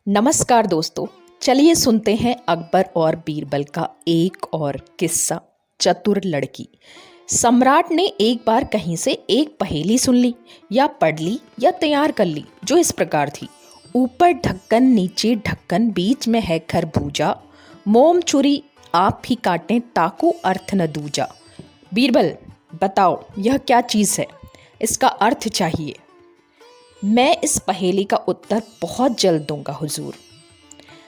नमस्कार दोस्तों, चलिए सुनते हैं अकबर और बीरबल का एक और किस्सा। चतुर लड़की। सम्राट ने एक बार कहीं से एक पहेली सुन ली या पढ़ ली या तैयार कर ली, जो इस प्रकार थी। ऊपर ढक्कन नीचे ढक्कन, बीच में है खरबूजा, मोम छुरी आप ही काटें ताको अर्थ न दूजा। बीरबल, बताओ यह क्या चीज़ है, इसका अर्थ चाहिए। मैं इस पहेली का उत्तर बहुत जल्द दूंगा हुजूर।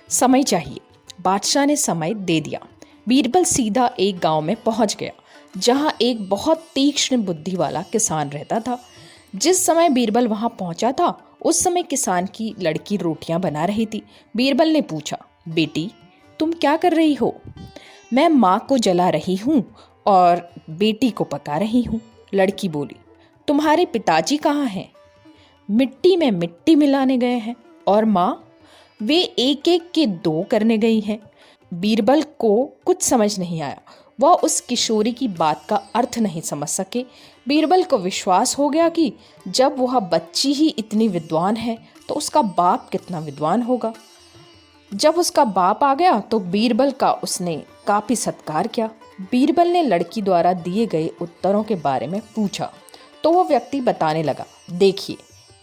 समय चाहिए। बादशाह ने समय दे दिया। बीरबल सीधा एक गांव में पहुंच गया जहां एक बहुत तीक्ष्ण बुद्धि वाला किसान रहता था। जिस समय बीरबल वहां पहुंचा था उस समय किसान की लड़की रोटियां बना रही थी। बीरबल ने पूछा, बेटी तुम क्या कर रही हो? मैं माँ को जला रही हूँ और बेटी को पका रही हूँ। लड़की बोली, तुम्हारे पिताजी कहाँ हैं? मिट्टी में मिट्टी मिलाने गए हैं। और माँ? वे एक एक के दो करने गई हैं। बीरबल को कुछ समझ नहीं आया। वह उस किशोरी की बात का अर्थ नहीं समझ सके। बीरबल को विश्वास हो गया कि जब वह बच्ची ही इतनी विद्वान है तो उसका बाप कितना विद्वान होगा। जब उसका बाप आ गया तो बीरबल का उसने काफी सत्कार किया। बीरबल ने लड़की द्वारा दिए गए उत्तरों के बारे में पूछा तो वह व्यक्ति बताने लगा, देखिए,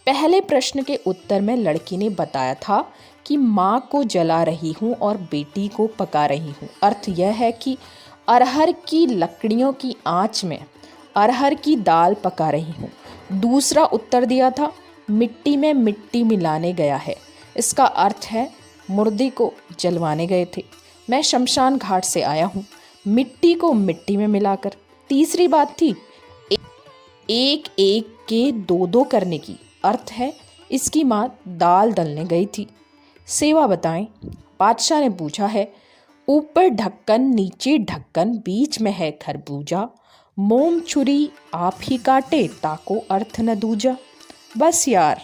पहले प्रश्न के उत्तर में लड़की ने बताया था कि माँ को जला रही हूँ और बेटी को पका रही हूँ। अर्थ यह है कि अरहर की लकड़ियों की आंच में अरहर की दाल पका रही हूँ। दूसरा उत्तर दिया था, मिट्टी में मिट्टी मिलाने गया है। इसका अर्थ है मुर्दे को जलवाने गए थे। मैं शमशान घाट से आया हूँ, मिट्टी को मिट्टी में मिलाकर। तीसरी बात थी एक एक के दो दो करने की। अर्थ है इसकी माँ दाल दलने गई थी। सेवा बताएं। बादशाह ने पूछा है, ऊपर ढक्कन नीचे ढक्कन, बीच में है खरबूजा, मोम छुरी आप ही काटे ताको अर्थ न दूजा। बस यार,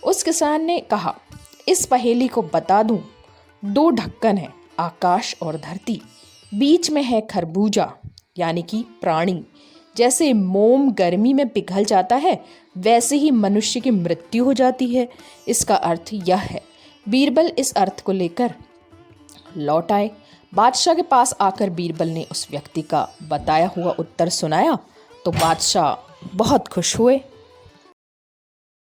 उस किसान ने कहा, इस पहेली को बता दूं। दो ढक्कन है, आकाश और धरती, बीच में है खरबूजा यानी कि प्राणी। जैसे मोम गर्मी में पिघल जाता है वैसे ही मनुष्य की मृत्यु हो जाती है। इसका अर्थ यह है। बीरबल इस अर्थ को लेकर लौट आए। बादशाह के पास आकर बीरबल ने उस व्यक्ति का बताया हुआ उत्तर सुनाया तो बादशाह बहुत खुश हुए।